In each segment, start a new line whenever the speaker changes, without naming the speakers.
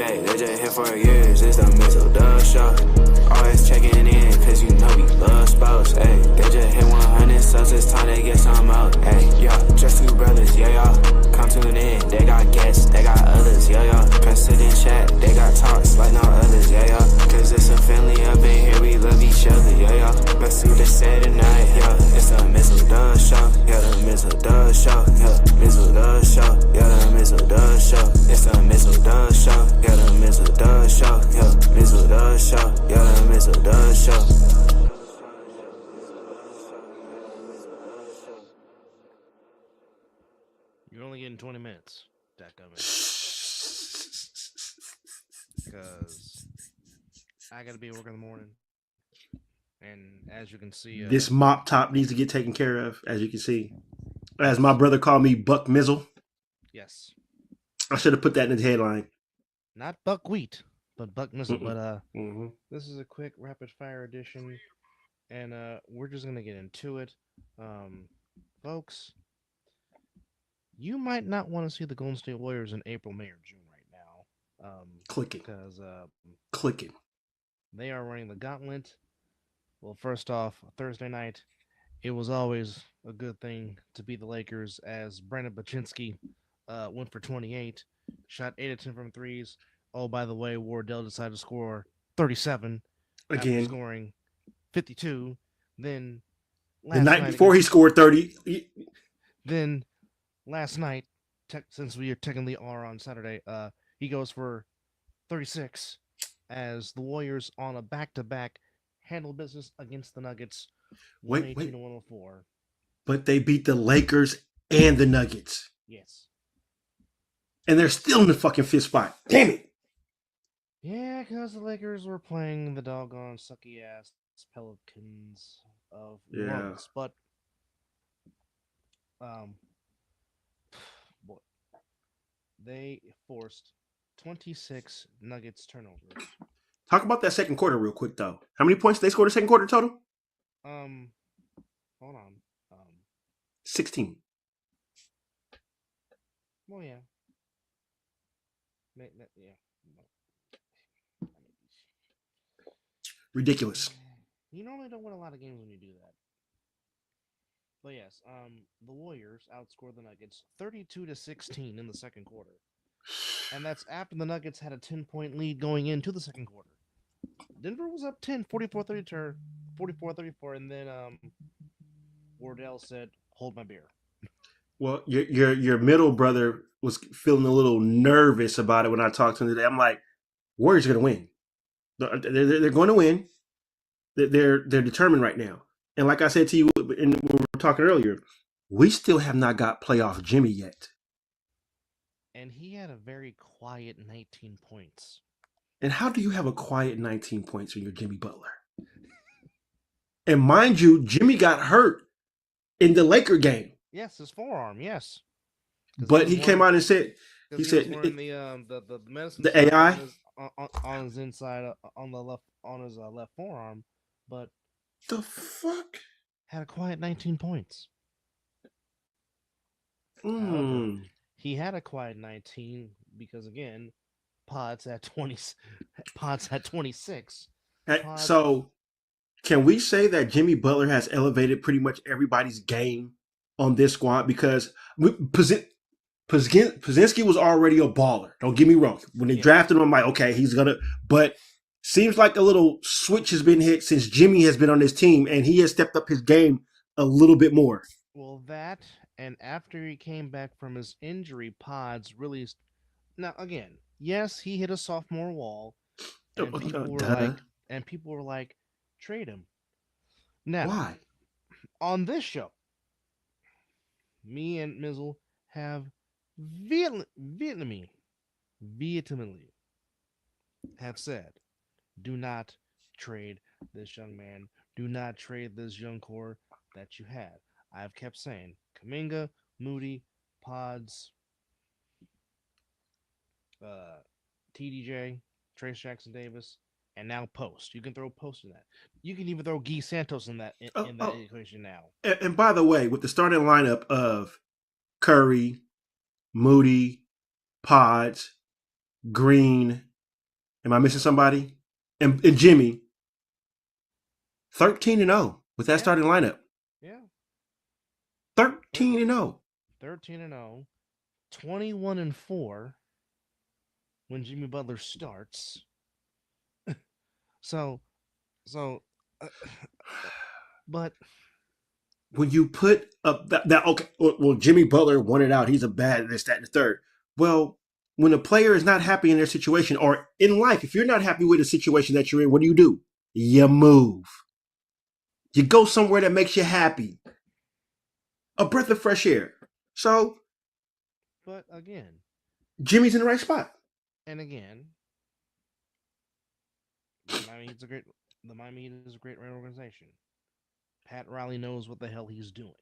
Okay, they just here for years, it's the Mizzle show. Always checking in, cause you know we love sports. Hey, they just hit 100 subs, it's time they get some out. Hey, yo, just two brothers, yeah, y'all. Come tune in, they got guests, they got others, yeah, y'all. Come sit and chat, they got talks like no others, yeah, y'all. Cause it's a family up in here, we love each other, yeah, y'all. Let's see what they say tonight, yeah. It's the Mizzle show, yeah, the Mizzle show, yeah. Mizzle show, yeah, the Mizzle show. It's the Mizzle show, yeah, the Mizzle show, yeah. Mizzle show, yeah, the Mizzle show.
You're only getting 20 minutes, dadgummit. Because I gotta be at work in the morning. And as you can see...
this mop top needs to get taken care of, as you can see. As my brother called me, Buck Mizzle.
Yes.
I should have put that in the headline.
Not buckwheat, but Buck Mizzle. But this is a quick rapid-fire edition. And we're just going to get into it. Folks, you might not want to see the Golden State Warriors in April, May, or June right now.
Clicking.
Because
Clicking.
they are running the gauntlet. Well, first off, Thursday night, it was always a good thing to beat the Lakers as Brandon Baczynski went for 28, shot 8 of 10 from threes. Oh, by the way, Wardell decided to score 37
again,
after scoring 52. Then
the night before he scored 30.
Then last night, since we technically are on Saturday, he goes for 36 as the Warriors on a back-to-back handle business against the Nuggets. 118 to 104.
But they beat the Lakers and the Nuggets.
Yes.
And they're still in the fucking fifth spot. Damn it.
Yeah, because the Lakers were playing the doggone sucky-ass Pelicans of Lawrence. But, they forced 26 Nuggets turnovers.
Talk about that second quarter real quick, though. How many points they scored the second quarter total?
Hold on.
16.
Well, yeah.
Ridiculous.
You normally don't win a lot of games when you do that. But yes, the Warriors outscored the Nuggets 32 to 16 in the second quarter. And that's after the Nuggets had a 10-point lead going into the second quarter. Denver was up 10, 44-34, 44-34, and then Wardell said, "Hold my beer."
Well, your middle brother was feeling a little nervous about it when I talked to him today. I'm like, Warriors are going to win. They're going to win. They're determined right now. And like I said to you when we were talking earlier, we still have not got playoff Jimmy yet.
And he had a very quiet 19 points.
And how do you have a quiet 19 points when you're Jimmy Butler? And mind you, Jimmy got hurt in the Laker game.
Yes, his forearm, yes.
But he came out and said,
he said the medicine,
the AI
on his inside on the left left forearm, but
the fuck
had a quiet 19 points. However, he had a quiet 19 because again, Pod's at 26.
So, can we say that Jimmy Butler has elevated pretty much everybody's game on this squad? Because Pazinski was already a baller. Don't get me wrong. When they drafted him, I'm like, okay, he's gonna. But seems like a little switch has been hit since Jimmy has been on this team, and he has stepped up his game a little bit more.
Well, that and after he came back from his injury, Pods really. Now again, yes, he hit a sophomore wall, and people were like, trade him. Now,
why?
On this show, me and Mizzle have vehemently have said, do not trade this young man. Do not trade this young core that you have. I've kept saying Kuminga, Moody, Pods, TDJ, Trace Jackson Davis, and now Post. You can throw Post in that. You can even throw Guy Santos in that equation now.
And by the way, with the starting lineup of Curry, Moody, Pods, Green, Am I missing somebody? And Jimmy, 13-0 with that starting lineup.
Yeah.
13-0.
13-0. 21-4 when Jimmy Butler starts. so, but
when you put up that okay, well, Jimmy Butler won it out. He's a bad this, that, and the third. Well, when a player is not happy in their situation or in life, if you're not happy with the situation that you're in, what do? You move. You go somewhere that makes you happy. A breath of fresh air. So,
but again,
Jimmy's in the right spot.
And again, the Miami Heat is a great organization. Pat Riley knows what the hell he's doing.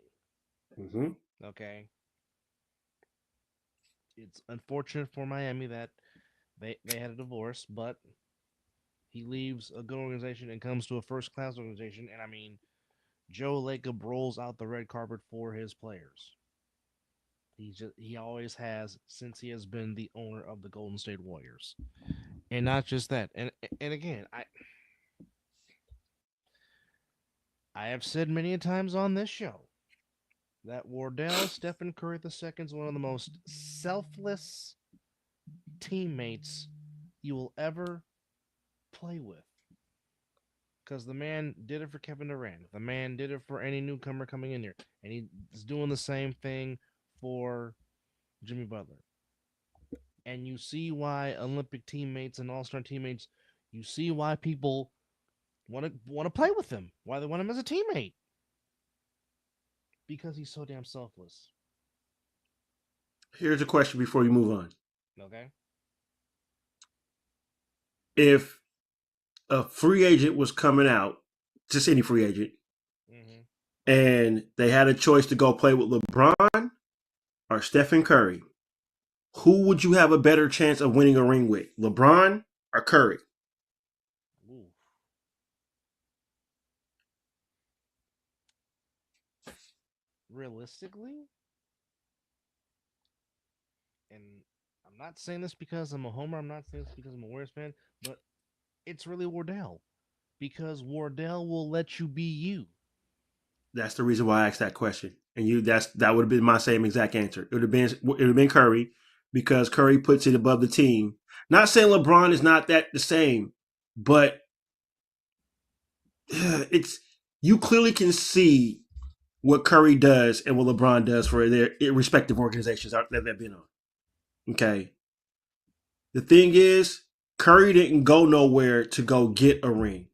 Mm-hmm.
Okay. It's unfortunate for Miami that they had a divorce, but he leaves a good organization and comes to a first class organization. And I mean, Joe Lacob rolls out the red carpet for his players. He always has since he has been the owner of the Golden State Warriors. And not just that. And again, I have said many times on this show that Wardell Stephen Curry II is one of the most selfless teammates you will ever play with. Because the man did it for Kevin Durant. The man did it for any newcomer coming in here. And he's doing the same thing for Jimmy Butler. And you see why Olympic teammates and All-Star teammates, you see why people want to play with him. Why they want him as a teammate. Because he's so damn selfless.
Here's a question before you move on.
Okay.
If a free agent was coming out, just any free agent, and they had a choice to go play with LeBron or Stephen Curry, who would you have a better chance of winning a ring with, LeBron or Curry?
Ooh. Realistically, and I'm not saying this because I'm a homer, I'm not saying this because I'm a Warriors fan, but it's really Wardell. Because Wardell will let you be you.
That's the reason why I asked that question. And that would have been my same exact answer. It would have been Curry, because Curry puts it above the team. Not saying LeBron is not that the same, but it's you clearly can see what Curry does and what LeBron does for their respective organizations that they've been on. Okay. The thing is, Curry didn't go nowhere to go get a ring.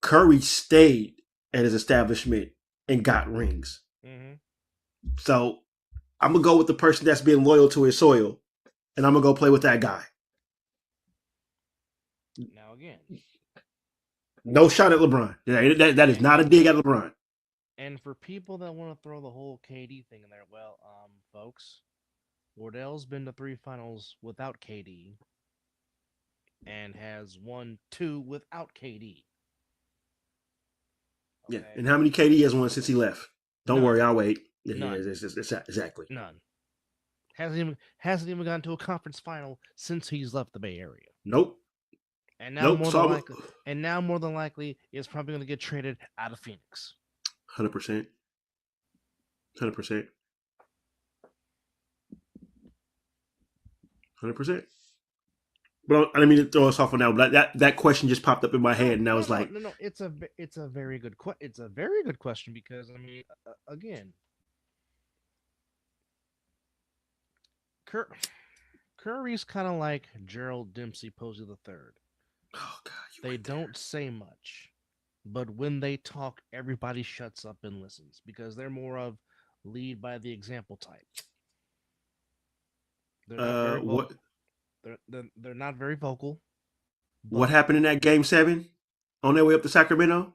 Curry stayed at his establishment and got rings.
Mm-hmm.
So I'm going to go with the person that's being loyal to his soil, and I'm going to go play with that guy.
Now, again.
No shot at LeBron. That is not a dig at LeBron.
And for people that want to throw the whole KD thing in there, well, folks, Wardell's been to 3 finals without KD and has won 2 without KD.
Okay. Yeah, and how many KD has won since he left? Don't worry, I'll wait.
None.
Exactly.
None. Hasn't even gone to a conference final since he's left the Bay Area.
Nope.
And now more than likely is probably going to get traded out of Phoenix.
100%. 100%. 100%. But I didn't mean to throw us off on that. But that question just popped up in my head, and I was like,
"No, it's a very good question because I mean, again, Curry's kind of like Gerald Dempsey Posey III.
Oh God,
they don't say much, but when they talk, everybody shuts up and listens because they're more of lead by the example type. They're not very vocal. They're not very vocal.
What happened in that Game 7 on their way up to Sacramento?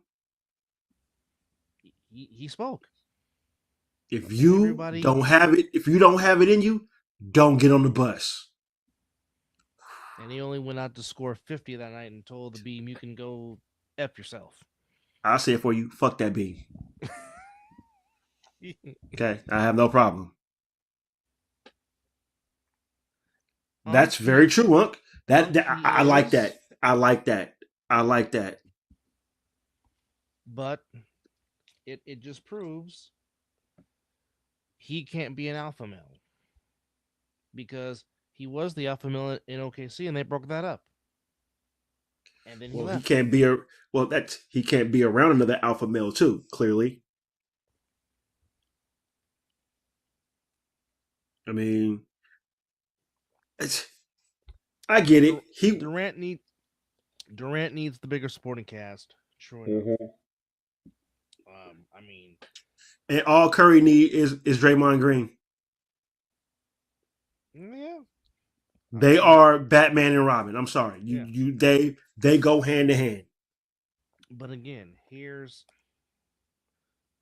He spoke.
If you don't have it in you, don't get on the bus.
And he only went out to score 50 that night and told the Beam, "You can go F yourself."
I'll say it for you. Fuck that Beam. Okay, I have no problem. That's very true, Unc. I like that. I like that. I like that.
But it just proves he can't be an alpha male because he was the alpha male in OKC and they broke that up. And then he
Well, he
left.
can't be a he can't be around another alpha male too. Clearly, I mean, I get it.
Durant needs the bigger supporting cast. True enough.
Mhm.
I mean,
And all Curry need is Draymond Green.
yeah.
They are Batman and Robin. I'm sorry,
Yeah.
they go hand in hand.
But again,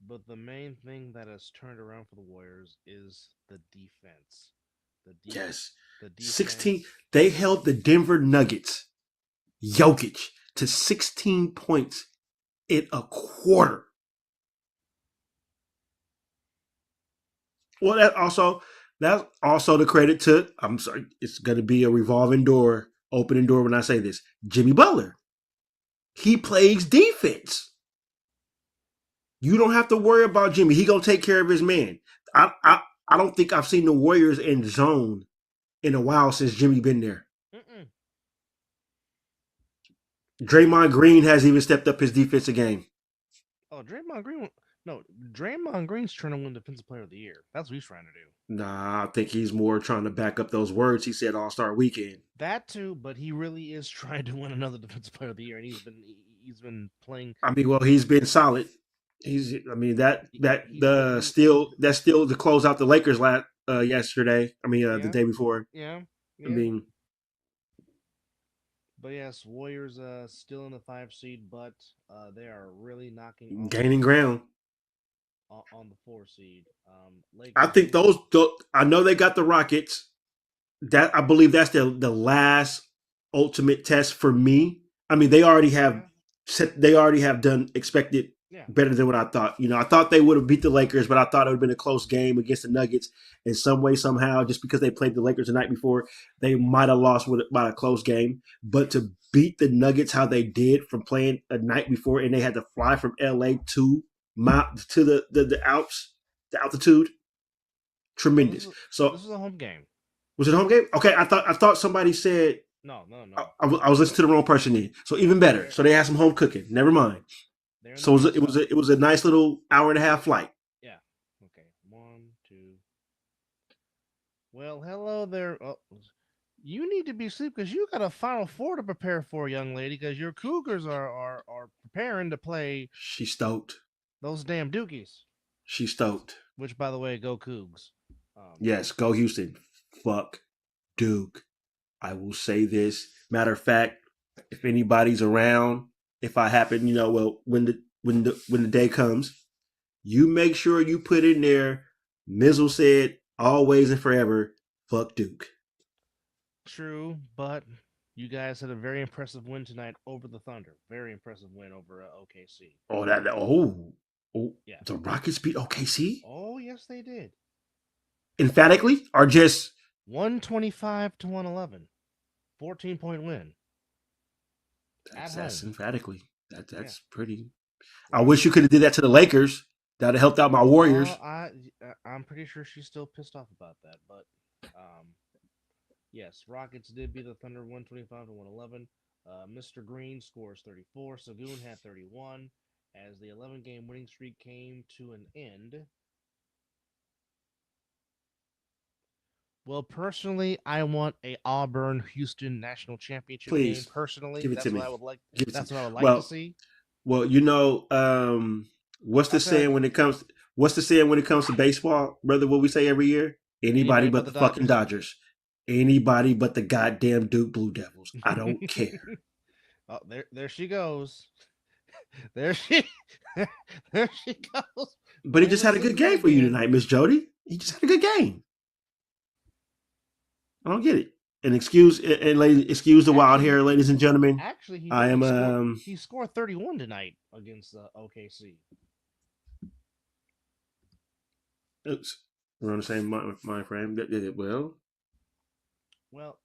but the main thing that has turned around for the Warriors is the defense.
Yes,
The defense.
16. They held the Denver Nuggets, Jokic, to 16 points in a quarter. Well, that's also the credit to. I'm sorry, it's going to be a revolving door, opening door when I say this. Jimmy Butler, he plays defense. You don't have to worry about Jimmy. He gonna take care of his man. I don't think I've seen the Warriors in zone in a while since Jimmy been there.
Mm-mm.
Draymond Green has even stepped up his defensive game.
Oh, Draymond Green. No, Draymond Green's trying to win Defensive Player of the Year. That's what he's trying to do.
Nah, I think he's more trying to back up those words he said All-Star Weekend.
That too, but he really is trying to win another Defensive Player of the Year, and he's been playing.
I mean, well, he's been solid. That's still to close out the Lakers yesterday. The day before.
Yeah.
I mean,
but yes, Warriors still in the 5 seed, but they are really knocking
gaining ground
on the 4 seed. Lakers,
I think I know they got the Rockets. That I believe that's the last ultimate test for me. I mean, they already have done expected better than what I thought. I thought they would have beat the Lakers, but I thought it would have been a close game against the Nuggets in some way, somehow, just because they played the Lakers the night before. They might have lost by a close game. But to beat the Nuggets how they did from playing a night before, and they had to fly from LA to the Alps, the altitude, tremendous. So
this is a home game.
Was it a home game? Okay, I thought somebody said
no.
I was listening to the wrong person then. So even better. So they had some home cooking. Never mind. So it was a nice little hour and a half flight.
Yeah. Okay. 1, 2. Well, hello there. Oh, you need to be asleep because you got a Final Four to prepare for, young lady. Because your Cougars are preparing to play.
She's stoked.
Those damn Dookies.
She's stoked.
Which, by the way, go Cougs.
Yes, go Houston. Fuck Duke. I will say this. Matter of fact, if anybody's around, if I happen, when the day comes, you make sure you put in there. Mizzle said, "Always and forever, fuck Duke."
True, but you guys had a very impressive win tonight over the Thunder. Very impressive win over OKC.
Yeah. The Rockets beat OKC?
Oh, yes, they did.
Emphatically, or just
125 to 111, 14-point win.
That's emphatically. That's pretty. I wish you could have did that to the Lakers. That would have helped out my Warriors.
I'm pretty sure she's still pissed off about that, but yes, Rockets did beat the Thunder 125 to 111. Mr. Green scores 34. Sagoon had 31 as the 11-game winning streak came to an end. Well, personally, I want a Auburn-Houston national championship game. Personally,
give it to me.
What I would like.
That's
what I would like to see.
Well, what's the saying when it comes? What's the saying when it comes to baseball, brother? What we say every year? Anybody but the fucking Dodgers. Anybody but the goddamn Duke Blue Devils. I don't care.
Oh, there she goes. There she goes.
But he just had a good game for you tonight, Miss Jody. He just had a good game. I don't get it. And excuse the wild hair, ladies and gentlemen.
Actually, he scored 31 tonight against OKC.
Oops, we're on the same mind frame. Well,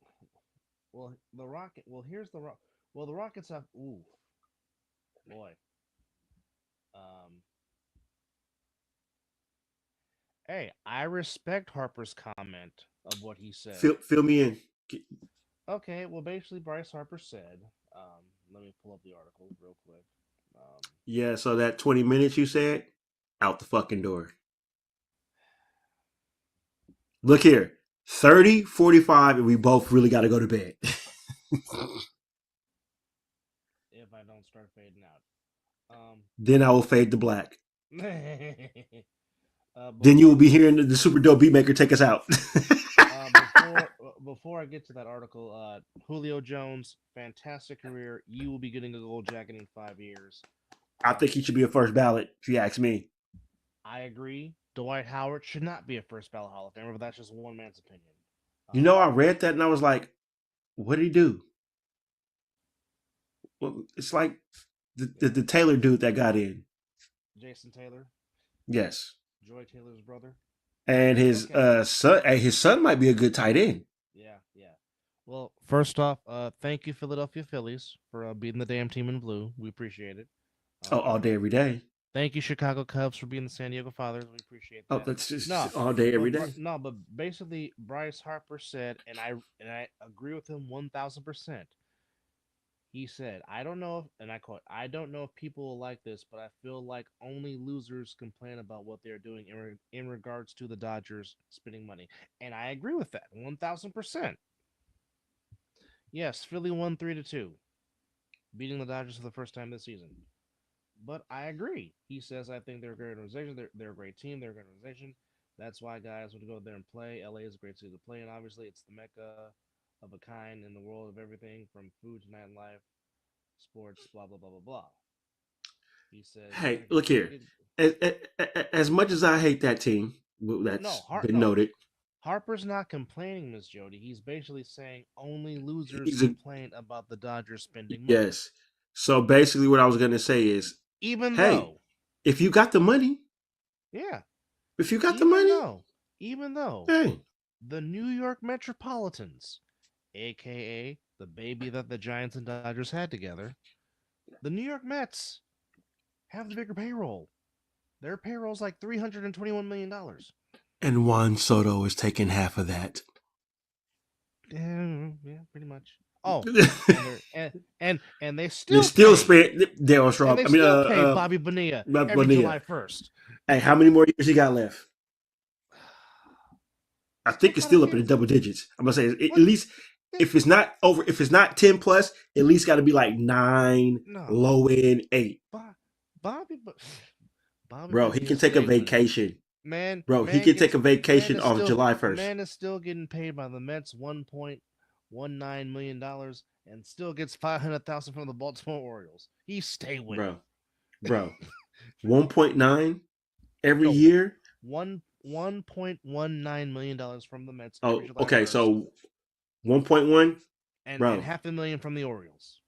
the Rocket. Well, here's the Rock. Well, the Rockets have. Ooh, boy. Um, hey, I respect Harper's comment of what he said.
Fill me in.
Okay, well, basically, Bryce Harper said. Let me pull up the article real quick. Um,
Yeah, so that 20 minutes you said, out the fucking door. Look here. 30, 45, and we both really got to go to bed.
if I don't start fading out.
Then I will fade to black. Then you will
Before
be hearing the super dope beatmaker take us out.
before I get to that article, Julio Jones, fantastic career. You will be getting a gold jacket in 5 years.
I think he should be a first ballot, if you ask me.
I agree. Dwight Howard should not be a first ballot Hall of Famer, but that's just one man's opinion.
You know, I read that and I was like, what did he do? Well, it's like the Taylor dude that got in.
Jason Taylor,
Yes.
Joy Taylor's brother.
And his son might be a good tight end.
Yeah, yeah. Well, first off, thank you, Philadelphia Phillies, for beating the damn team in blue. We appreciate it.
All day, every day.
Thank you, Chicago Cubs, for being the San Diego Fathers. We appreciate
Oh,
that.
that's just
No,
all day, every day.
no, but basically, Bryce Harper said, and I agree with him 1,000%. He said, "I don't know if," and I quote, "I don't know if people will like this, but I feel like only losers complain about what they're doing in regards to the Dodgers spending money." And I agree with that 1,000%. Yes, Philly won 3-2, beating the Dodgers for the first time this season. But I agree. He says, I think they're a great organization. They're a great team. They're a great organization. That's why guys would go there and play. LA is a great city to play in. Obviously, it's the mecca of a kind in the world of everything from food to nightlife, sports, blah, blah, blah, blah, blah. He says,
Hey, look here. As much as I hate that team, that's been
No.
noted.
Harper's not complaining, Miss Jody. He's basically saying only losers
He's a
complain about the Dodgers spending money.
yes. So basically, what I was going to say is,
Even
hey,
though,
if you got the money,
yeah,
if you got the money,
even though
hey,
the New York Metropolitans, aka the baby that the Giants and Dodgers had together, the New York Mets have the bigger payroll. Their payroll's like $321 million.
and Juan Soto is taking half of that.
Yeah, pretty much. Oh, and they
They
still
still
pay,
spent Daryl
and
Straub.
they
I mean,
still pay Bobby Bonilla every
Bonilla.
July 1st.
Hey, how many more years he got left? I think it's still up in the double digits. I'm gonna say at least if it's not over, if it's not 10 plus, at least got to be like 9,
No,
low end 8.
Bobby
Bro, he can take a vacation.
Man,
Bro, he can take a vacation off July 1st.
Man is still getting paid by the Mets $1.19 million and still gets $500,000 from the Baltimore Orioles. He stay winning,
bro. 1.9 every year.
$1.19 million from the Mets.
Oh,
Every July
okay.
1st,
So 1.1,
and
bro.
half a million from the Orioles.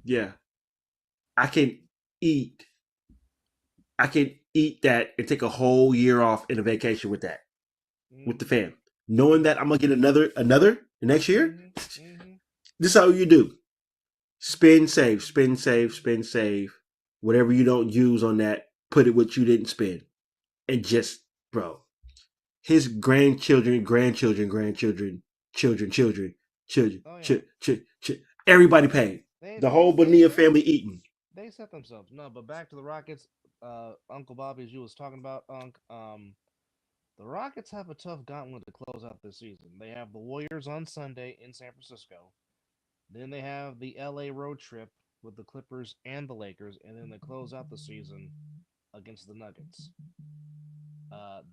Yeah, I can eat. I can eat that and take a whole year off in a vacation with that, with the fam, knowing that I'm gonna get another the next year. This is how you do: spend, save, spend, save, spend, save. Whatever you don't use on that, put it what you didn't spend, and just, bro, his grandchildren, children, everybody paid. The whole Bonilla family eating.
They set themselves. No, but back to the Rockets. Uncle Bobby, as you was talking about, the Rockets have a tough gauntlet to close out this season. They have the Warriors on Sunday in San Francisco. Then they have the LA road trip with the Clippers and the Lakers, and then they close out the season against the Nuggets.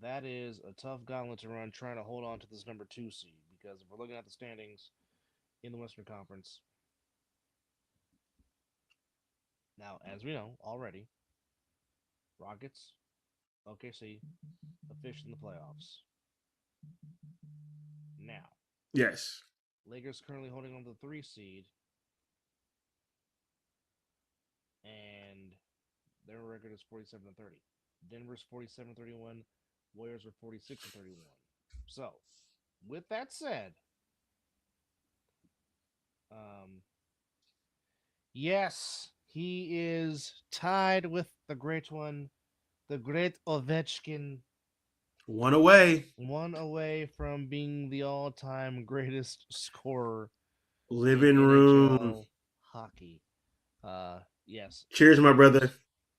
That is a tough gauntlet to run trying to hold on to this number 2 seed, because if we're looking at the standings in the Western Conference, now, as we know already, Rockets, OKC, a fish in the playoffs. Now,
yes,
Lakers currently holding on to the 3 seed, and their record is 47-30. Denver's 47-31. Warriors are 46-31. So, with that said, Um, yes, he is tied with the great one, the great Ovechkin,
One away.
one away from being the all-time greatest scorer in
Living room.
NHL hockey. Yes.
Cheers, my brother.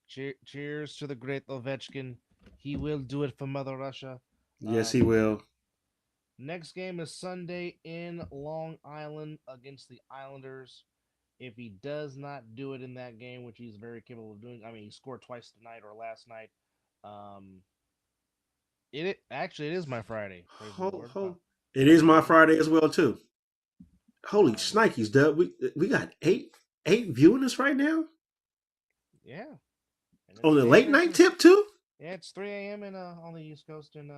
Cheers to the great Ovechkin. He will do it for Mother Russia.
Yes, he will.
Next game is Sunday in Long Island against the Islanders. If he does not do it in that game, which he's very capable of doing, I mean, he scored twice tonight or last night. It is my Friday. Praise the Lord.
It is my Friday as well too. Holy shnikes, Dub! We got eight viewing us right now.
Yeah.
On the late night tip too.
Yeah, it's 3 a.m. in on the East Coast and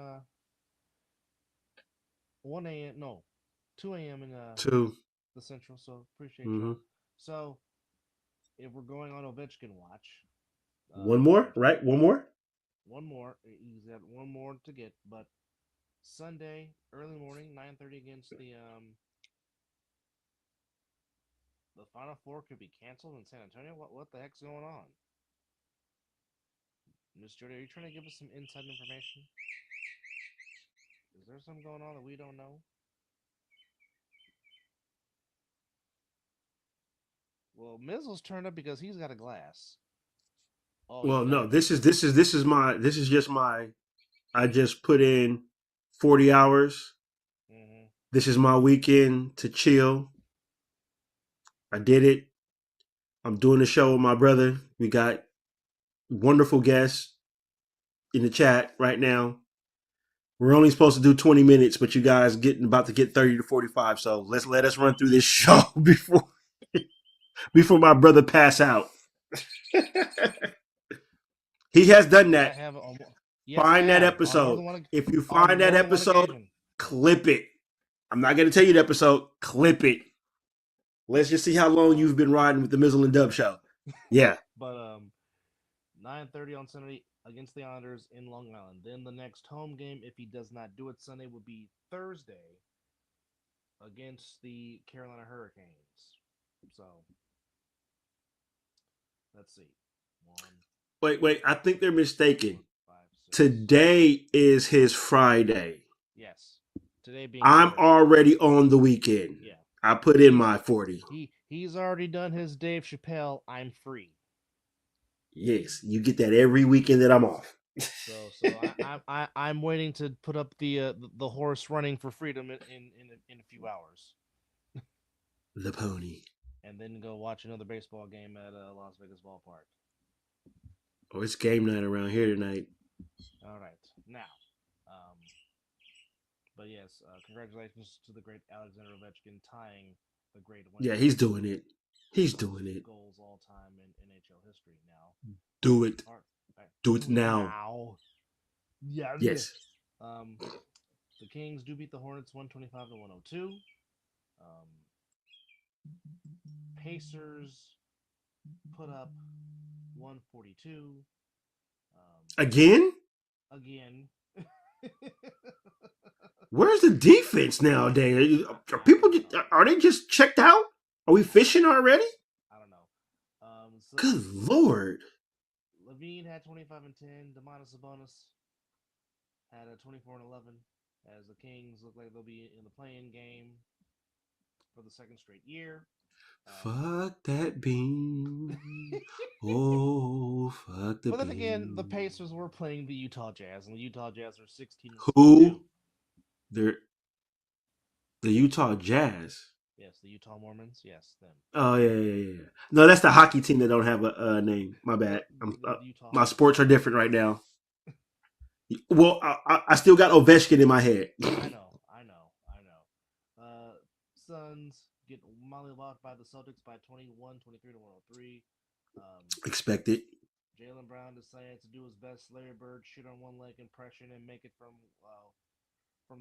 1 a.m. No, 2 a.m. in the Central. So appreciate you. So if we're going on Ovechkin watch,
one more, right? One more.
One more. He's got one more to get, but Sunday early morning, 9:30 against the Final Four could be canceled in San Antonio. What the heck's going on? Miss Jody, are you trying to give us some inside information? Is there something going on that we don't know? Well, Mizzle's turned up because he's got a glass.
Oh, well, no, this is just my. I just put in 40 hours. Mm-hmm. This is my weekend to chill. I did it. I'm doing the show with my brother. We got wonderful guests in the chat right now. We're only supposed to do 20 minutes, but you guys about to get 30 to 45. So let us run through this show before my brother pass out. He has done that. Find that episode. If you find that episode, clip it. I'm not going to tell you the episode. Clip it. Let's just see how long you've been riding with the Mizzle and Dub show. Yeah.
But 9:30 on Sunday against the Islanders in Long Island. Then the next home game, if he does not do it Sunday, would be Thursday against the Carolina Hurricanes. So let's see.
Wait. I think they're mistaken. 5, 6, today is his Friday.
Yes. Today being
I'm already on the weekend.
Yeah.
I put in my 40.
He's already done his Dave Chappelle, I'm free.
Yes, you get that every weekend that I'm off.
So I'm waiting to put up the horse running for freedom in a few hours.
The pony.
And then go watch another baseball game at Las Vegas ballpark.
Oh, it's game night around here tonight.
All right, now, but yes, congratulations to the great Alexander Ovechkin tying the great one.
Yeah, he's doing it. He's doing it.
Goals all time in NHL history now.
Do it. Do it now.
Yeah.
Yes.
The Kings do beat the Hornets 125-102. Pacers put up 142.
Again. Where's the defense nowadays? Are they just checked out? Are we fishing already?
I don't know.
Good Lord.
Levine had 25 and 10. Domantas Sabonis had a 24 and 11. As the Kings look like they'll be in the play-in game for the second straight year.
Fuck that bean. Oh, fuck the bean.
But then again, the Pacers were playing the Utah Jazz, and the Utah Jazz are 16.
Who? They're the Utah Jazz.
Yes, the Utah Mormons. Yes, them.
Oh yeah. No, that's the hockey team that don't have a name. My bad. My sports are different right now. Well, I still got Ovechkin in my head.
I know. Suns get mollywopped by the Celtics by 21, 23-103.
Expected.
Jaylen Brown decided to do his best Larry Bird shoot on one leg impression and make it from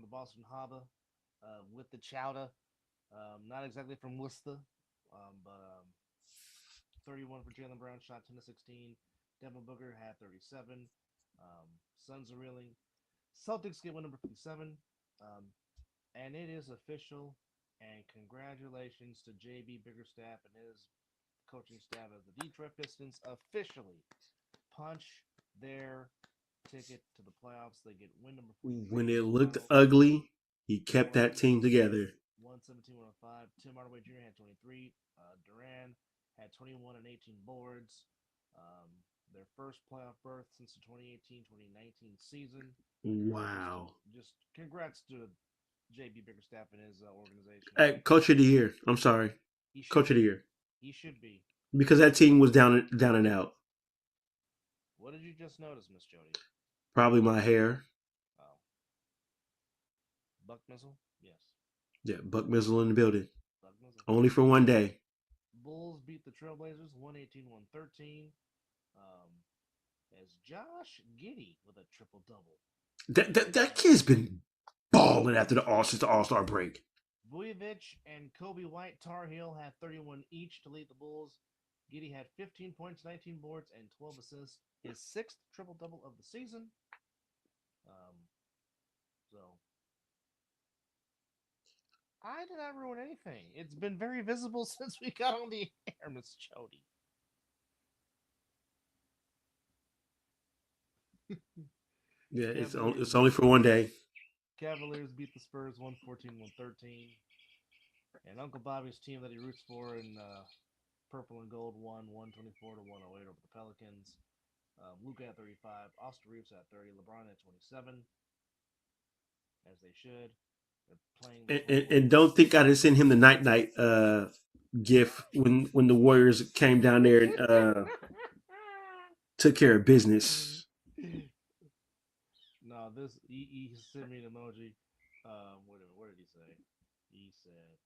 the Boston Harbor with the chowder. Not exactly from Worcester, but 31 for Jaylen Brown, shot 10 to 16. Devin Booker had 37. Suns are reeling. Celtics get win number 57. And it is official. And congratulations to JB Biggerstaff and his coaching staff as the Detroit Pistons officially punch their ticket to the playoffs. They get win number 43.
When it looked ugly, he kept that team together.
117-105. Tim Hardaway Jr. had 23. Duran had 21 and 18 boards. Their first playoff berth since the 2018-2019 season.
Wow.
Just congrats to JB Biggerstaff and his organization.
Hey, Coach of the Year. I'm sorry. Coach of the Year.
He should be.
Because that team was down and out.
What did you just notice, Miss Jody?
Probably my hair.
Oh. Buck Mizzle? Yes.
Yeah, Buck Mizzle in the building.
Buck Mizzle.
Only for one day.
Bulls beat the Trailblazers 118-113. As Josh Giddey with a triple-double.
That kid's been balling after the All-Star break.
Vujovic and Kobe White Tar Heel had 31 each to lead the Bulls. Giddey had 15 points, 19 boards, and 12 assists. His sixth triple-double of the season. So I did not ruin anything. It's been very visible since we got on the air, Miss Jody.
Yeah, it's only for one day.
Cavaliers beat the Spurs 114-113. And Uncle Bobby's team that he roots for in purple and gold won 124-108 over the Pelicans. Luka at 35, Austin Reeves at 30, LeBron at 27, as they should. They're playing.
And don't think I didn't send him the night gif when the Warriors came down there and took care of business.
No, he sent me an emoji. What did he say? He said,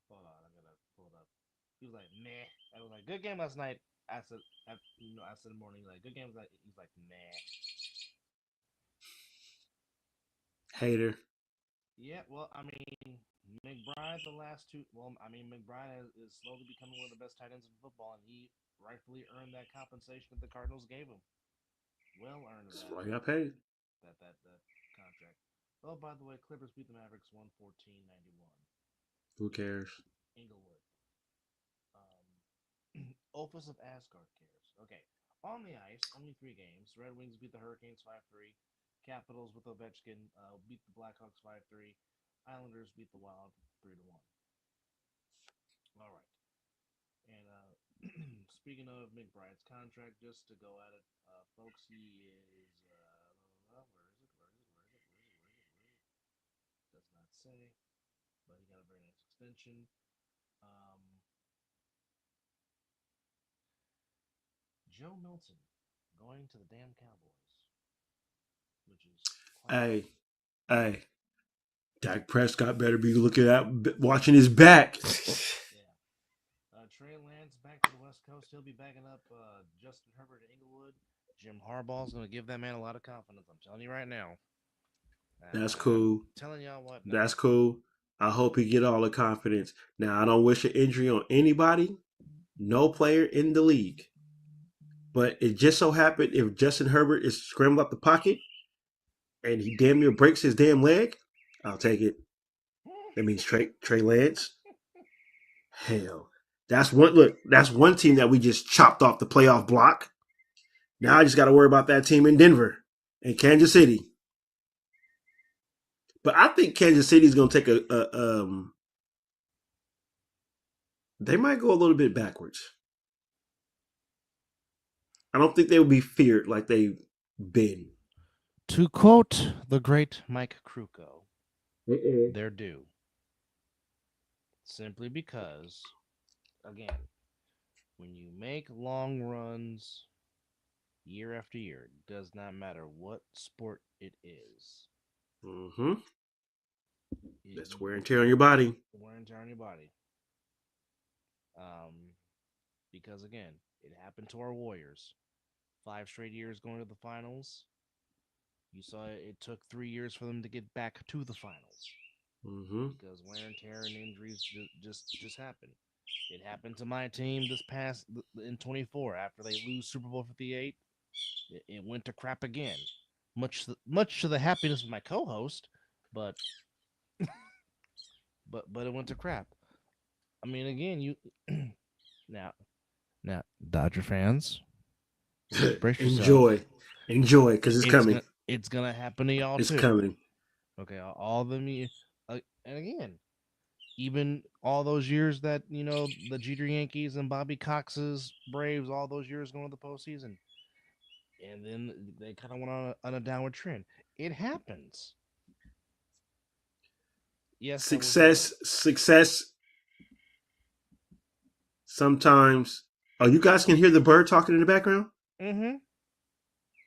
hold on, I'm gonna pull it up. He was like, meh. I was like, good game last night. I said in the morning, like, good game last night. He's like, meh.
Hater.
Yeah, well, I mean, McBride the last two. Well, I mean, McBride is slowly becoming one of the best tight ends in football, and he rightfully earned that compensation that the Cardinals gave him. Well earned.
That's why he got paid.
That contract. Oh, by the way, Clippers beat the Mavericks 114-91.
Who cares?
Inglewood. Opus of Asgard cares. Okay. On the ice, only 3 games. Red Wings beat the Hurricanes 5-3. Capitals with Ovechkin beat the Blackhawks 5-3. Islanders beat the Wild 3-1. All right. And speaking of McBride's contract, just to go at it, folks, he is where is it? Does not say, but he got a very nice extension. Joe Milton going to the damn Cowboys, which is
hey, Dak Prescott better be looking out, watching his back.
Yeah. Trey Lance back to the West Coast. He'll be backing up Justin Herbert at Inglewood. Jim Harbaugh's going to give that man a lot of confidence. I'm telling you right now.
That's cool.
I'm telling y'all what.
No. That's cool. I hope he get all the confidence. Now, I don't wish an injury on anybody, no player in the league. But it just so happened if Justin Herbert is scrambling up the pocket and he damn near breaks his damn leg, I'll take it. That means Trey Lance. Hell. That's one team that we just chopped off the playoff block. Now I just got to worry about that team in Denver and Kansas City. But I think Kansas City is going to take they might go a little bit backwards. I don't think they will be feared like they've been.
To quote the great Mike Krukow, they're due. Simply because, again, when you make long runs year after year, it does not matter what sport it is.
Mm-hmm. That's wear and tear on your body.
Wear and tear on your body. Because, again, it happened to our Warriors. 5 straight years going to the finals. You saw it took 3 years for them to get back to the finals.
Mm-hmm.
Because wear and tear and injuries just happen. It happened to my team this past in 24 after they lose Super Bowl 58. It went to crap again. Much to the happiness of my co-host, but but it went to crap. I mean, again, you now now Dodger fans, brace yourself.
Enjoy, because it's coming.
It's gonna happen to y'all
It's
too.
coming.
Okay, all of them, and again, even all those years that the Jeter Yankees and Bobby Cox's Braves, all those years going to the postseason, and then they kind of went on a downward trend. It happens. Yes, that was
Success. Sometimes. Oh, you guys can hear the bird talking in the background?
Mm-hmm.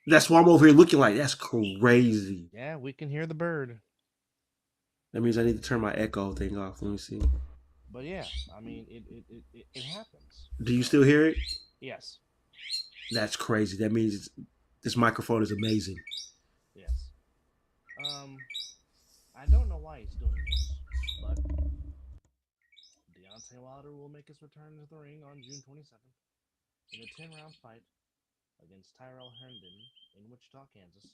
That's why I'm over here looking like that's crazy.
Yeah, we can hear the bird.
That means I need to turn my echo thing off. Let me see.
But yeah, I mean, it happens.
Do you still hear it?
Yes.
That's crazy. That means this microphone is amazing.
Yes. I don't know why he's doing this, but Deontay Wilder will make his return to the ring on June 27th in a 10-round fight against Tyrell Herndon in Wichita, Kansas.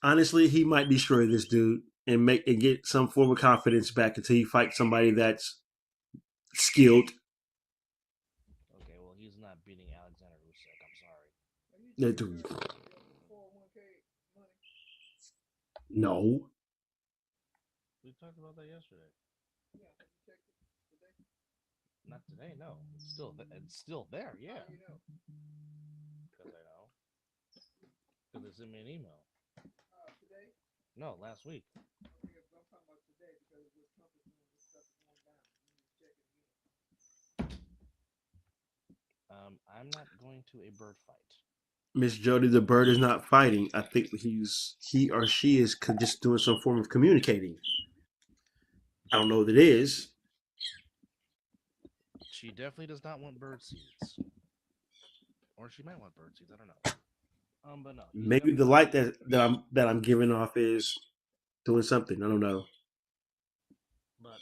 Honestly, he might destroy this dude and get some form of confidence back until he fights somebody that's skilled.
Okay, well, he's not beating Alexander Usyk. I'm sorry.
That dude. No.
We talked about that yesterday. Not today, no. It's still there, yeah. Because I know. Because they sent me an email. No, last week. I'm not going to a bird fight.
Miss Jody, the bird is not fighting. I think he or she is just doing some form of communicating. I don't know what it is.
She definitely does not want bird seeds. Or she might want bird seeds. I don't know. But no.
Maybe the light that I'm giving off is doing something. I don't know.
But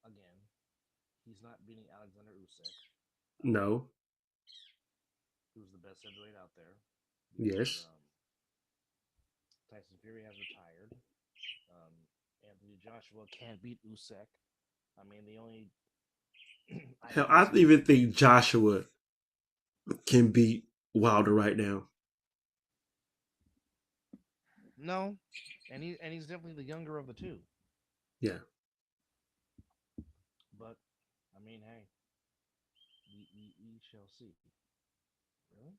again, he's not beating Alexander Usyk.
No.
Who's the best heavyweight out there?
Yes.
Tyson Fury has retired. Anthony Joshua can't beat Usyk. I mean, the only
hell, I even think Joshua can beat Wilder right now.
No, and he's definitely the younger of the two.
Yeah.
But I mean, hey, we shall see. Really?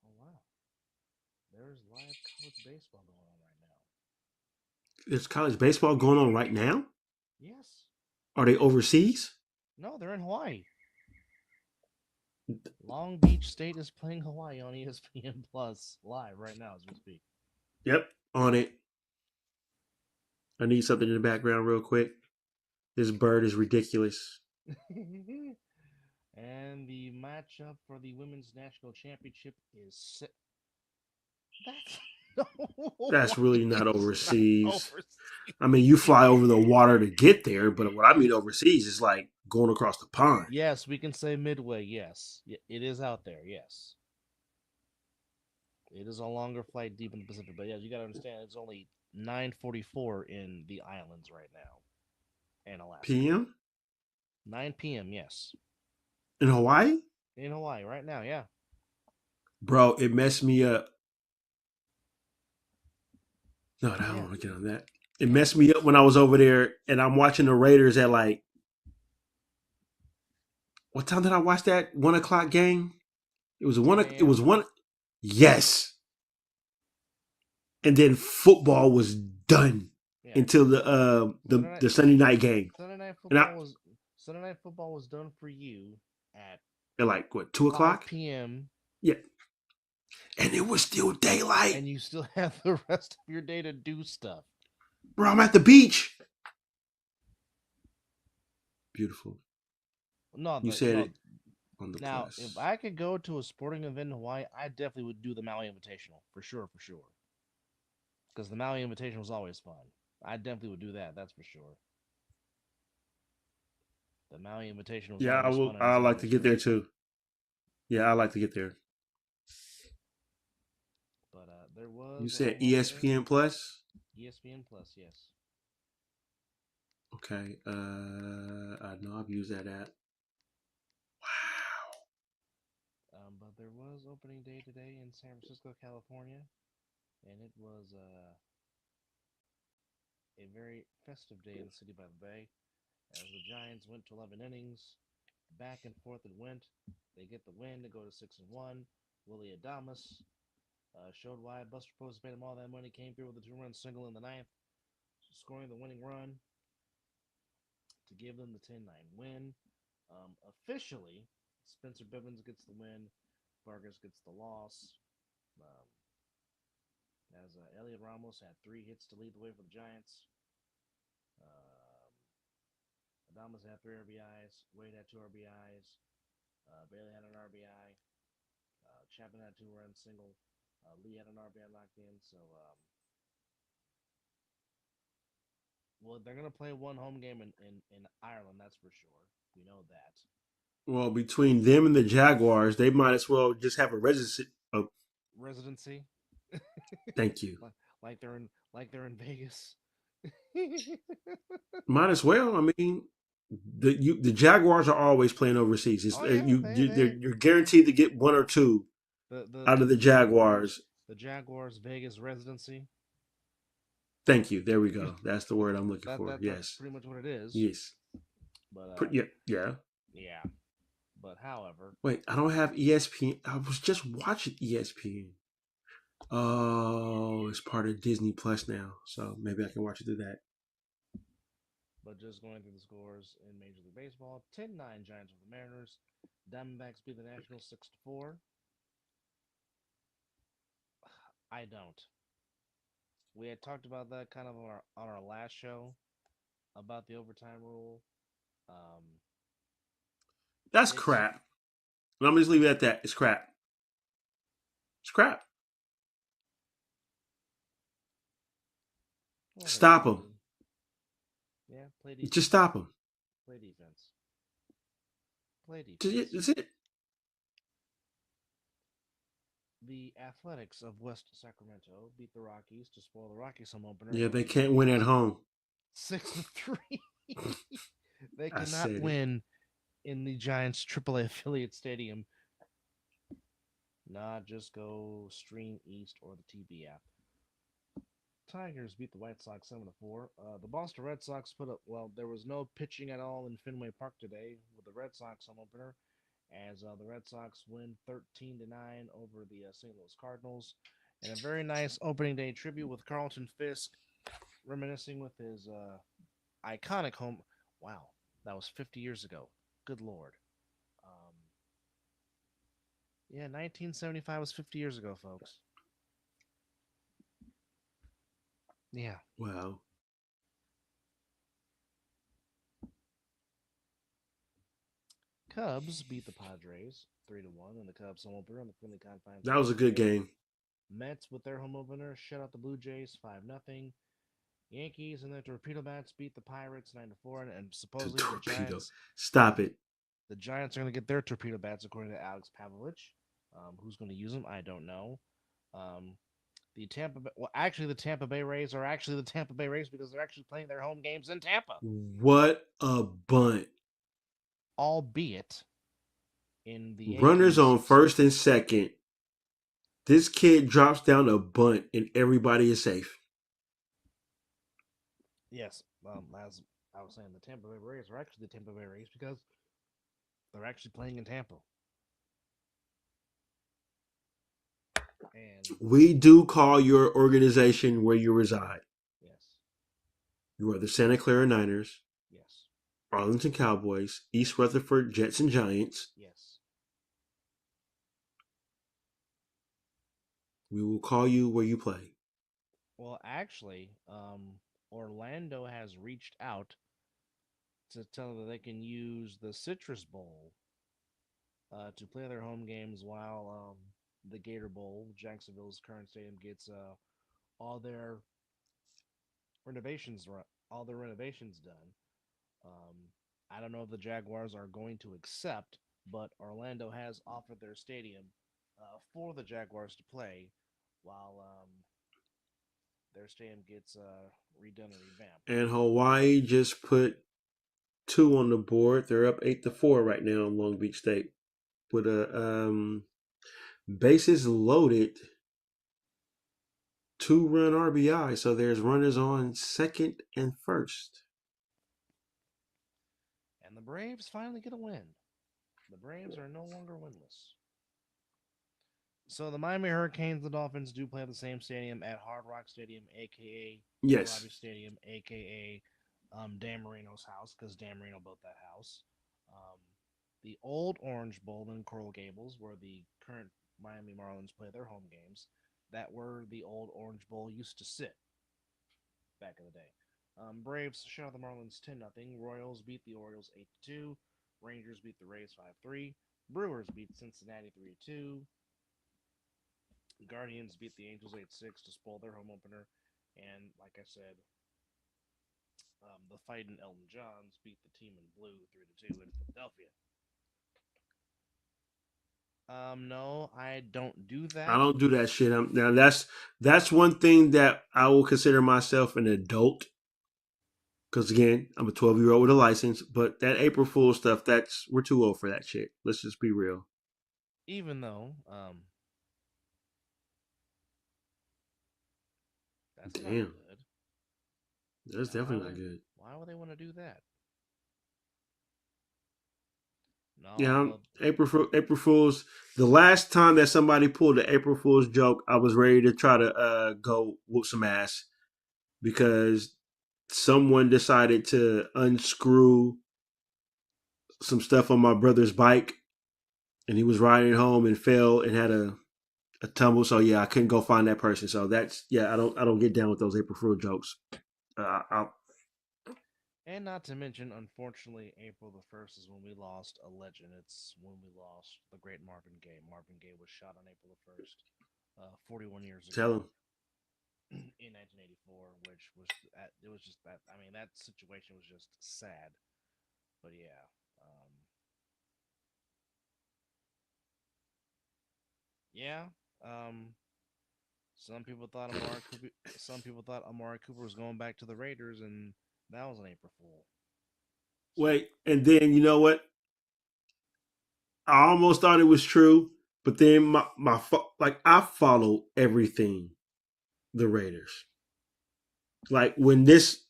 Oh wow! There's live college baseball going on right now.
There's college baseball going on right now?
Yes.
Are they overseas?
No, they're in Hawaii. Long Beach State is playing Hawaii on ESPN Plus live right now as we speak.
Yep, on it. I need something in the background real quick. This bird is ridiculous.
And the matchup for the women's national championship is
That's really not overseas. I mean, you fly over the water to get there, but what I mean overseas is like going across the pond.
Yes, we can say midway. Yes, it is out there. Yes, it is a longer flight deep in the Pacific. But yeah, you got to understand, it's only 9:44 in the islands right now, in Alaska.
PM?
9 p.m. Yes.
In Hawaii?
In Hawaii right now. Yeah.
Bro, it messed me up. No, I don't want to get on that. It messed me up when I was over there and I'm watching the Raiders at like, what time did I watch that 1 o'clock game? It was one. Yes. And then football was done until the Sunday night game.
Sunday night football was done for you at
like what, 2 o'clock?
5 p.m.
Yeah. And it was still daylight.
And you still have the rest of your day to do stuff.
Bro, I'm at the beach. Beautiful.
No,
you said it on the
now,
press.
If I could go to a sporting event in Hawaii, I definitely would do the Maui Invitational. For sure. Because the Maui Invitational was always fun. I definitely would do that, that's for sure. The Maui Invitational was always fun.
I like to get there too. Yeah, I like to get there.
There
You
was a
said
home opener.
ESPN Plus.
ESPN Plus, yes.
Okay. I know I've used that app. Wow.
But there was opening day today in San Francisco, California, and it was a very festive day in the city by the bay, as the Giants went to 11 innings, back and forth it went. They get the win to go to 6-1. Willie Adamas showed why Buster Posey paid him all that money. Came through with a two-run single in the ninth, scoring the winning run to give them the 10-9 win. Officially, Spencer Bivens gets the win. Vargas gets the loss. Um, as Elliot Ramos had 3 hits to lead the way for the Giants. Adamas had 3 RBIs. Wade had 2 RBIs. Bailey had an RBI. Chapman had a 2-run single. Lee had an RBI locked in. So, well, they're going to play one home game in Ireland, that's for sure. We know that.
Well, between them and the Jaguars, they might as well just have a residency. Oh,
Residency.
thank you.
like they're in Vegas.
Might as well. I mean, the Jaguars are always playing overseas. It's,
Oh yeah,
you're guaranteed to get 1 or 2 out of the Jaguars.
The Jaguars Vegas residency.
Thank you. There we go. That's the word I'm looking for.
That's
Yes.
pretty much what it is.
Yes.
But
Yeah.
yeah. But however,
Wait, I don't have ESPN. I was just watching ESPN. Oh, it's part of Disney Plus now, so maybe I can watch it through that.
but just going through the scores in Major League Baseball: 10-9 Giants over the Mariners. Diamondbacks beat the Nationals 6-4. I don't. We had talked about that kind of on our last show about the overtime rule. Um,
That's
it's
crap. And I'm just leave it at that. It's crap. It's crap.
well,
Stop them.
Yeah, play defense.
Just stop them.
Play defense. Play defense.
That's it.
The Athletics of West Sacramento beat the Rockies to spoil the Rockies home opener.
Yeah, they can't win at home.
6-3. They
I
cannot
said
win in the Giants AAA affiliate stadium. Nah, just go Stream East or the TB app. Tigers beat the White Sox 7-4. The Boston Red Sox put up, well, there was no pitching at all in Fenway Park today with the Red Sox home opener, as the Red Sox win 13-9 over the St. Louis Cardinals. And a very nice opening day tribute with Carlton Fisk reminiscing with his iconic home. Wow, that was 50 years ago. Good Lord. Yeah, 1975 was 50 years ago, folks. Yeah.
wow.
Cubs beat the Padres 3-1 in the Cubs home opener on the friendly confines.
That was a good game.
Mets with their home opener shut out the Blue Jays 5-0. Yankees and their torpedo bats beat the Pirates 9-4, and supposedly the Giants.
Stop it.
The Giants are going to get their torpedo bats according to Alex Pavlovich. Who's going to use them? I don't know. The Tampa Bay Rays are actually the Tampa Bay Rays because they're actually playing their home games in Tampa.
What a bunt.
Albeit in the
runners on first and second. This kid drops down a bunt and everybody is safe.
Yes, as I was saying, the Tampa Bay Rays are actually the Tampa Bay Rays because they're actually playing in Tampa. And
we do call your organization where you reside.
Yes.
You are the Santa Clara Niners.
Yes.
Arlington Cowboys, East Rutherford Jets and Giants.
Yes.
We will call you where you play.
Well, actually, Orlando has reached out to tell them that they can use the Citrus Bowl to play their home games while the Gator Bowl, Jacksonville's current stadium, gets all their renovations done. I don't know if the Jaguars are going to accept, but Orlando has offered their stadium for the Jaguars to play while their stadium gets redone and revamped.
And Hawaii just put 2 on the board. They're up 8-4 right now in Long Beach State with a bases loaded 2-run RBI. So there's runners on second and first.
And the Braves finally get a win. The Braves are no longer winless. So the Miami Hurricanes and the Dolphins do play at the same stadium at Hard Rock Stadium, aka
Yes.
Robbie Stadium, aka Dan Marino's house, because Dan Marino built that house. The old Orange Bowl in Coral Gables, where the current Miami Marlins play their home games, that were the old Orange Bowl used to sit back in the day. Braves shut out the Marlins 10-0. Royals beat the Orioles 8-2. Rangers beat the Rays 5-3. Brewers beat Cincinnati 3-2. Guardians beat the Angels 8-6 to spoil their home opener. And like I said, the fighting Elton Johns beat the team in blue 3-2 in Philadelphia. No, I don't do that.
I don't do that shit. Now that's one thing that I will consider myself an adult. Because again, I'm a 12-year-old with a license. But that April Fool stuff, we're too old for that shit. Let's just be real.
Even though, that's
Damn.
not good.
That's definitely not good.
Why would they want to do that? No.
Yeah, April Fools. The last time that somebody pulled the April Fool's joke, I was ready to try to go whoop some ass because someone decided to unscrew some stuff on my brother's bike, and he was riding home and fell and had a tumble. So yeah, I couldn't go find that person. So I don't get down with those April Fool jokes.
And not to mention, unfortunately, April the 1st is when we lost a legend. It's when we lost the great Marvin Gaye. Marvin Gaye was shot on April the 1st, 41 years ago.
Tell him.
In 1984, which was, it was just that, I mean, that situation was just sad. But yeah. Some people thought Amari Cooper was going back to the Raiders, and that was an April Fool.
Wait, and then you know what? I almost thought it was true, but then I follow everything the Raiders. Like when this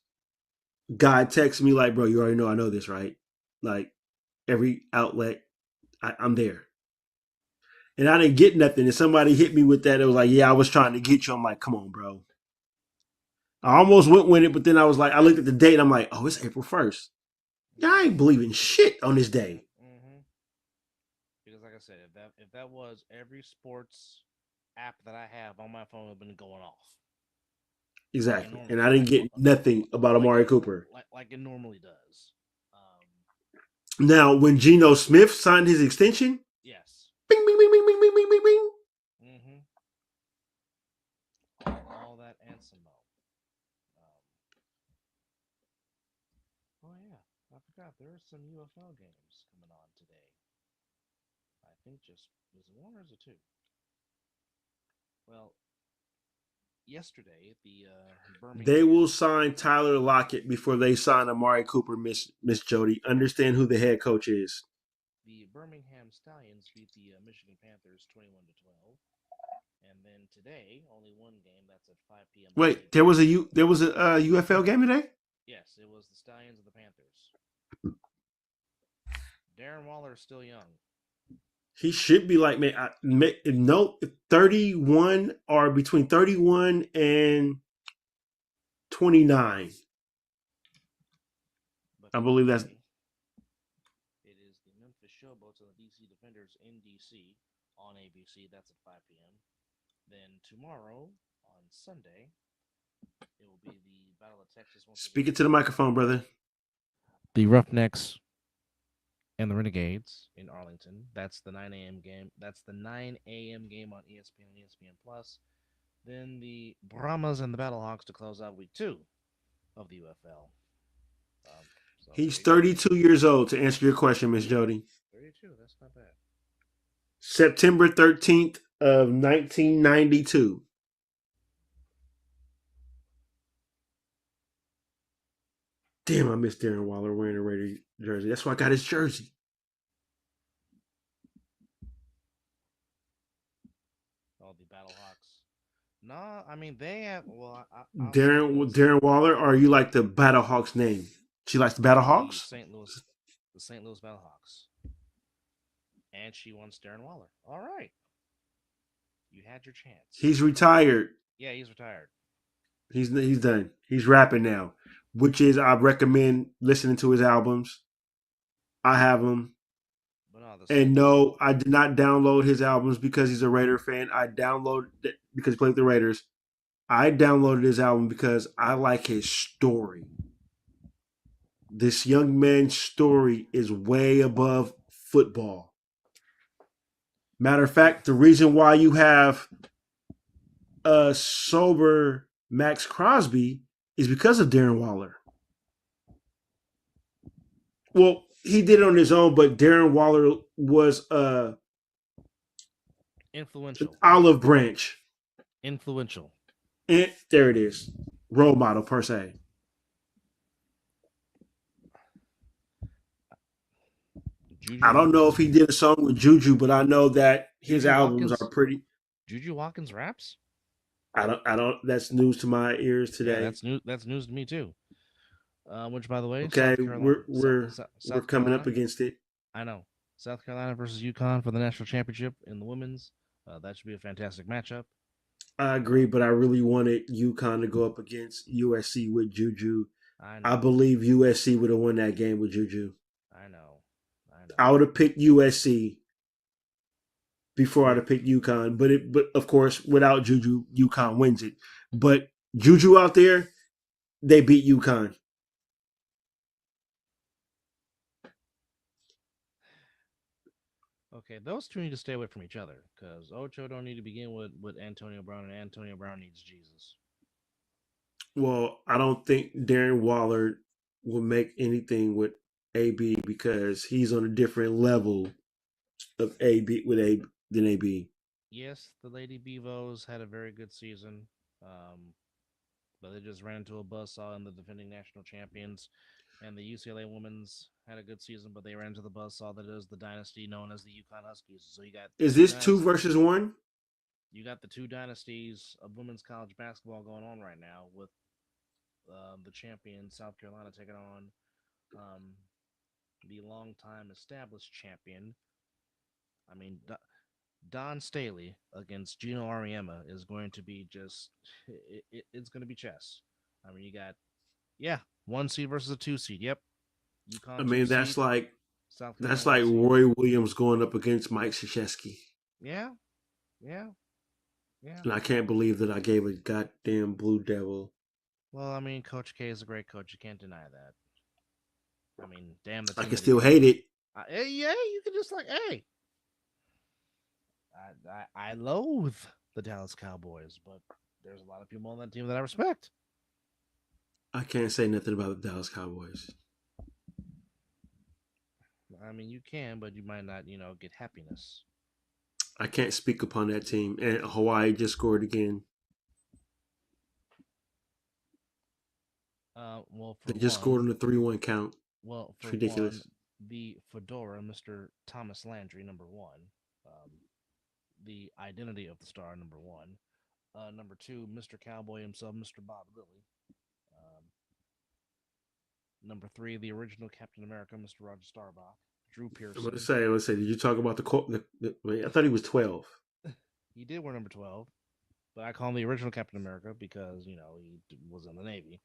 guy texts me, like, bro, you already know I know this, right? Like every outlet, I'm there. And I didn't get nothing. And somebody hit me with that. It was like, yeah, I was trying to get you. I'm like, come on, bro. I almost went with it, but then I was like, I looked at the date. And I'm like, oh, it's April 1st. I ain't believing shit on this day.
Mm-hmm. Because like I said, if that was every sports app that I have on my phone would have been going off.
Exactly. And I didn't get nothing about Amari Cooper.
Like it normally does.
Now, when Geno Smith signed his extension,
yes.
Bing, bing, bing, bing, bing, bing, bing, bing, bing.
Mm-hmm. All that and some more. Oh yeah, I forgot there are some UFL games coming on today. I think is it one or is it two? Well, yesterday the Birmingham.
They will sign Tyler Lockett before they sign Amari Cooper. Miss Jody, understand who the head coach is.
The Birmingham Stallions beat the Michigan Panthers 21-12. And then today, only one game. That's at 5 p.m.
Wait, there was a UFL game today?
Yes, it was the Stallions of the Panthers. Darren Waller is still young.
He should be like 31 or between 31 and 29.
But
I believe that's.
It is the Memphis Showboats and the DC Defenders in DC on ABC. That's at 5 p.m. Then tomorrow, on Sunday, it will be the Battle of Texas.
Speak it to the microphone, brother.
The Roughnecks and the Renegades in Arlington. That's the 9 a.m. game. That's the 9 a.m. game on ESPN and ESPN Plus. Then the Brahmas and the Battlehawks to close out week 2 of the UFL.
He's 32 years old, to answer your question, Miss Jody.
32, that's not bad.
September 13th of 1992. Damn, I miss Darren Waller wearing a Raider jersey. That's why I got his jersey.
Oh, the Battlehawks. No, I mean they have. Well, I'll say
Darren
this:
Darren Waller, or you like the Battlehawks name? She likes the
the
Battlehawks?
St. Louis Battlehawks, and she wants Darren Waller. All right, you had your chance.
He's retired.
Yeah, he's retired.
He's done. He's rapping now, which is I recommend listening to his albums. I have them.
But no, the
And
St. Louis.
no, I did not download his albums because he's a Raider fan. I downloaded it because he played with the Raiders. I downloaded his album because I like his story. This young man's story is way above football. Matter of fact, the reason why you have a sober Max Crosby is because of Darren Waller. Well, he did it on his own, but Darren Waller was
Influential.
olive branch.
Influential.
And there it is. Role model per se.
Juju,
I don't know if he did a song with Juju, but I know that his
Juju
albums
Watkins-
are pretty.
Juju Watkins raps.
I don't. That's news to my ears today.
Yeah, that's new. That's news to me too. Which, by the way,
Okay,
South Carolina,
we're
South
coming
Carolina,
up against it.
I know. South Carolina versus UConn for the national championship in the women's. That should be a fantastic matchup.
I agree, but I really wanted UConn to go up against USC with Juju.
I know.
I believe USC would have won that game with Juju.
I know.
I would have picked USC before I'd have picked UConn, but of course, without Juju, UConn wins it. But Juju out there, they beat UConn.
Okay, those two need to stay away from each other because Ocho don't need to begin with Antonio Brown, and Antonio Brown needs Jesus.
Well, I don't think Darren Waller will make anything with AB because he's on a different level of AB with A than AB.
Yes, the Lady Beavos had a very good season, but they just ran into a buzzsaw in the defending national champions. And the UCLA women's had a good season, but they ran into the buzzsaw that is the dynasty known as the UConn Huskies. So you got
Is this 2 versus 1?
You got the two dynasties of women's college basketball going on right now with the champion South Carolina taking on the longtime established champion. I mean, Don Staley against Gino Auriemma is going to be just it's going to be chess. I mean, you got 1 seed versus a 2 seed. Yep. UConn.
I mean, that's
seed,
like
South Carolina
that's like
seed.
Roy Williams going up against Mike Krzyzewski.
Yeah.
And I can't believe that I gave a goddamn Blue Devil.
Well, I mean, Coach K is a great coach. You can't deny that. I mean, damn the team.
I can still hate it.
Yeah, you can just hey. I loathe the Dallas Cowboys, but there's a lot of people on that team that I respect.
I can't say nothing about the Dallas Cowboys.
I mean, you can, but you might not, get happiness.
I can't speak upon that team. And Hawaii just scored again. They just scored on a 3-1 count.
Well,
it's ridiculous.
The Fedora, Mr. Thomas Landry, number 1. The identity of the star, number 1. Number 2, Mr. Cowboy himself, Mr. Bob Lilly. Number 3, the original Captain America, Mr. Roger Starbuck. Drew Pearson.
Let's say, did you talk about I thought he was 12.
He did wear number 12, but I call him the original Captain America because, he was in the Navy.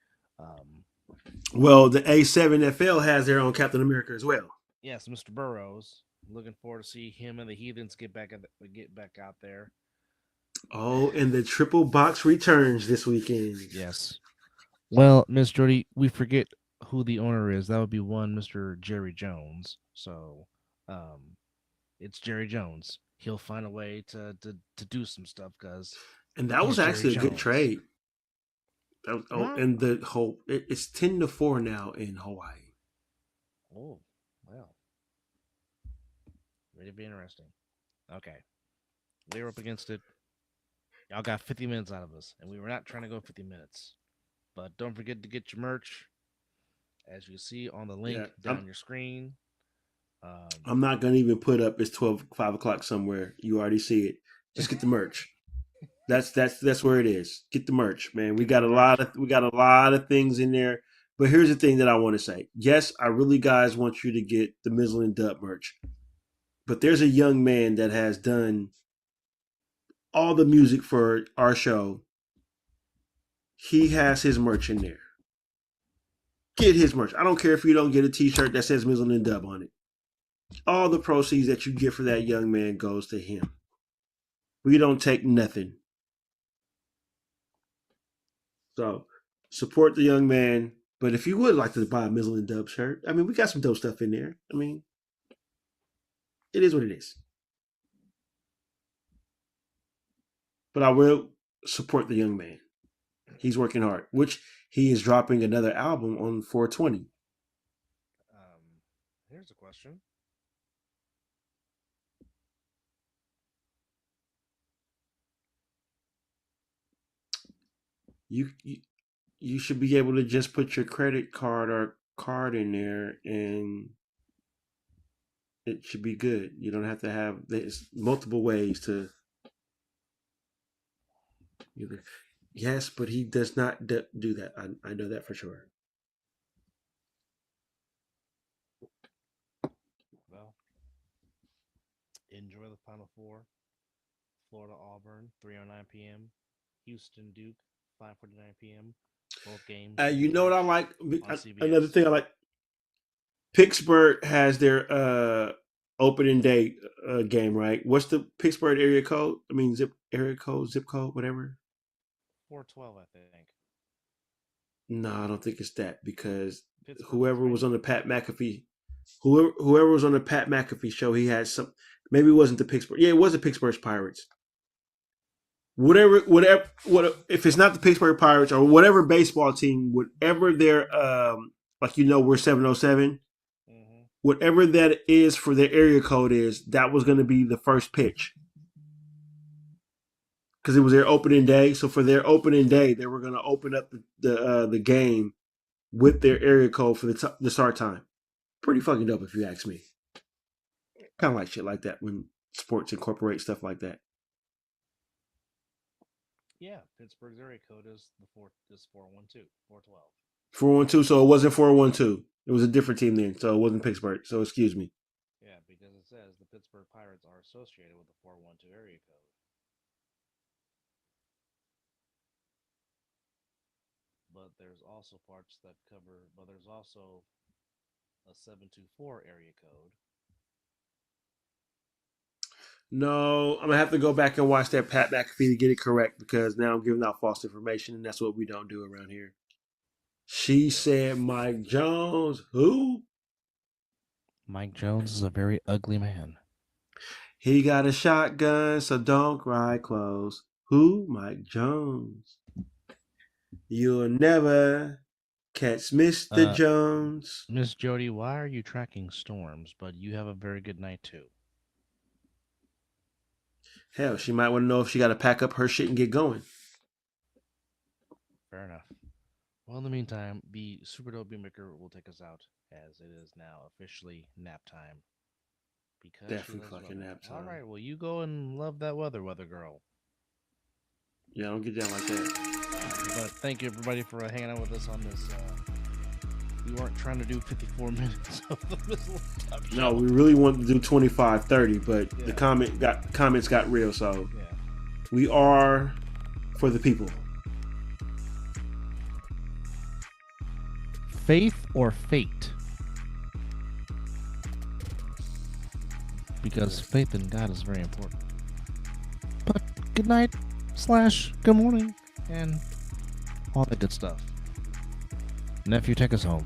Well, the A7FL has their own Captain America as well.
Yes, Mr. Burroughs. Looking forward to see him and the Heathens get back out there.
Oh, and the triple box returns this weekend.
Yes. Well, Miss Jody, we forget who the owner is. That would be one Mr. Jerry Jones. So, it's Jerry Jones. He'll find a way to do some stuff
and that was actually a good trade. And the whole it's 10-4 now in Hawaii.
Oh, well, really be interesting. Okay, we were up against it. Y'all got 50 minutes out of us, and we were not trying to go 50 minutes. But don't forget to get your merch. as you see on the link down your screen.
I'm not gonna even put up it's 5 o'clock somewhere. You already see it. Just get the merch. That's where it is. Get the merch, man. We got a lot of things in there. But here's the thing that I want to say. Yes, I really guys want you to get the Mizzle and Dub merch. But there's a young man that has done all the music for our show. He has his merch in there. Get his merch. I don't care if you don't get a t-shirt that says Mizzle and Dub on it. All the proceeds that you get for that young man goes to him. We don't take nothing. So support the young man. But if you would like to buy a Mizzle and Dub shirt, I mean, we got some dope stuff in there. I mean, it is what it is. But I will support the young man. He's working hard, which he is dropping another album on 420.
Here's a question.
You should be able to just put your credit card or card in there and it should be good. You don't have to have there's multiple ways to either. Yes, but he does not do that. I know that for sure.
Well, enjoy the Final Four. Florida Auburn, 3:09 p.m. Houston Duke, 5:49 p.m. Both games.
You know what I like? Another thing I like. Pittsburgh has their opening day game, right? What's the Pittsburgh area code? I mean, zip code, whatever.
412, I think.
No, I don't think it's that because
Pittsburgh,
whoever was on the Pat McAfee show, he had some. Maybe it wasn't the Pittsburgh. Yeah, it was the Pittsburgh Pirates. Whatever. If it's not the Pittsburgh Pirates or whatever baseball team, whatever their we're 707. Mm-hmm. Whatever that is for their area code is, that was going to be the first pitch. Because it was their opening day. So for their opening day, they were going to open up the game with their area code for the start time. Pretty fucking dope if you ask me. Kind of like shit like that when sports incorporate stuff like that.
Yeah, Pittsburgh's area code is 412, 412.
412, so it wasn't 412. It was a different team then, so it wasn't Pittsburgh. So excuse me.
Yeah, because it says the Pittsburgh Pirates are associated with the 412 area code. But there's also parts that cover, but there's also a 724 area code.
No, I'm going to have to go back and watch that Pat McAfee to get it correct because now I'm giving out false information and that's what we don't do around here. She said Mike Jones. Who?
Mike Jones is a very ugly man.
He got a shotgun, so don't cry close. Who? Mike Jones. You'll never catch Mr. Jones.
Miss Jody, why are you tracking storms? But you have a very good night too.
Hell, she might want to know if she got to pack up her shit and get going.
Fair enough. Well, in the meantime, the Super Dope Beat Maker will take us out as it is now officially nap time. Because
definitely fucking nap time.
All right, well, you go and love that weather girl.
Yeah, I don't get down like that.
But thank you, everybody, for hanging out with us on this. We weren't trying to do 54 minutes of the Mizzle Top Show.
No, we really wanted to do 25, 30, but the comments got real, so we are for the people.
Faith or fate? Because faith in God is very important. But good night / good morning and all that good stuff. Nephew, take us home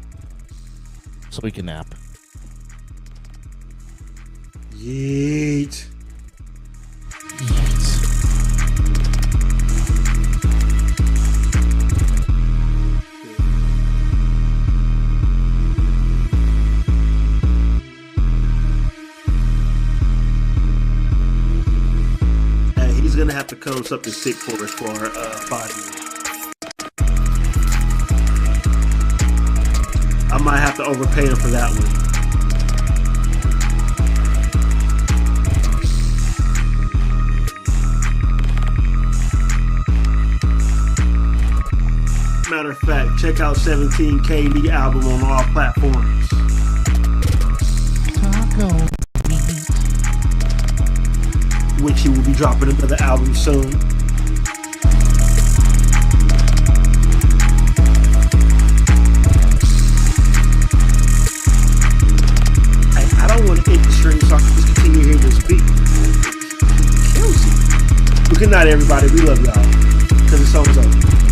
so we can nap.
Yeet. Gonna have to come something sick for us for our 5 years. I might have to overpay him for that one. Matter of fact, check out 17KD album on all platforms.
Taco meat.
Which he will be dropping another album soon. I don't want to end the stream so I can just continue to hear this beat. It kills you. But good night, everybody. We love y'all. Because it's almost over.